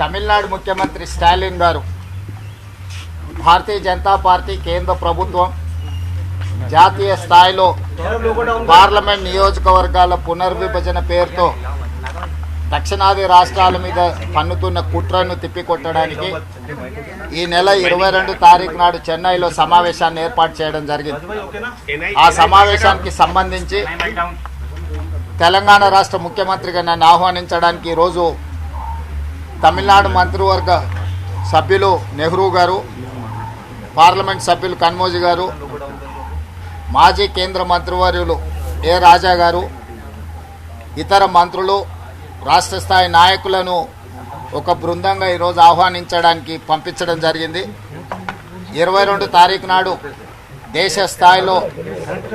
తమిళనాడు ముఖ్యమంత్రి స్టాలిన్ గారు భారతీయ జనతా పార్టీ కేంద్ర ప్రభుత్వం జాతీయ స్థాయిలో పార్లమెంట్ నియోజకవర్గాల పునర్విభజన పేరుతో దక్షిణాది రాష్ట్రాల మీద పన్నుతున్న కుట్రను తిప్పికొట్టడానికి ఈ నెల 22 తారీఖు నాడు చెన్నైలో సమావేశాన్ని ఏర్పాటు చేయడం జరిగింది. ఆ సమావేశానికి సంబంధించి తెలంగాణ రాష్ట్ర ముఖ్యమంత్రిగా నన్ను ఆహ్వానించడానికి ఈరోజు తమిళనాడు మంత్రివర్గ సభ్యులు నెహ్రూ గారు, పార్లమెంట్ సభ్యులు కన్మోజీ గారు, మాజీ కేంద్ర మంత్రివర్యులు ఏ రాజా గారు, ఇతర మంత్రులు, రాష్ట్ర స్థాయి నాయకులను ఒక బృందంగా ఈరోజు ఆహ్వానించడానికి పంపించడం జరిగింది. 22 తారీఖు నాడు దేశ స్థాయిలో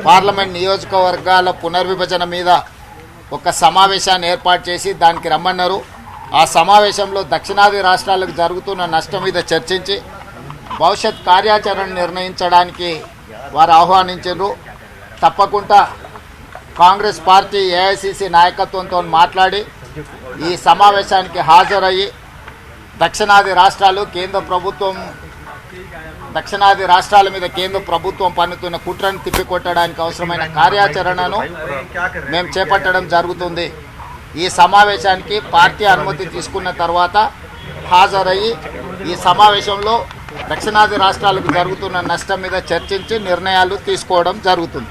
పార్లమెంట్ నియోజకవర్గాల పునర్విభజన మీద ఒక సమావేశాన్ని ఏర్పాటు చేసి దానికి రమ్మన్నారు. ఆ సమావేశంలో దక్షిణాది రాష్ట్రాలకు జరుగుతున్న నష్టం మీద చర్చించి భవిష్యత్ కార్యాచరణ నిర్ణయించడానికి వారు ఆహ్వానించారు. తప్పకుండా కాంగ్రెస్ పార్టీ ఏఐసిసి నాయకత్వంతో మాట్లాడి ఈ సమావేశానికి హాజరయ్యి దక్షిణాది రాష్ట్రాల మీద కేంద్ర ప్రభుత్వం పన్నుతున్న కుట్రను తిప్పికొట్టడానికి అవసరమైన కార్యాచరణను మేము చేపట్టడం జరుగుతుంది. ఈ సమావేశానికి పార్టీ అనుమతి తీసుకున్న తర్వాత హాజరయ్యి ఈ సమావేశంలో దక్షిణాది రాష్ట్రాలకు జరుగుతున్న నష్టం మీద చర్చించి నిర్ణయాలు తీసుకోవడం జరుగుతుంది.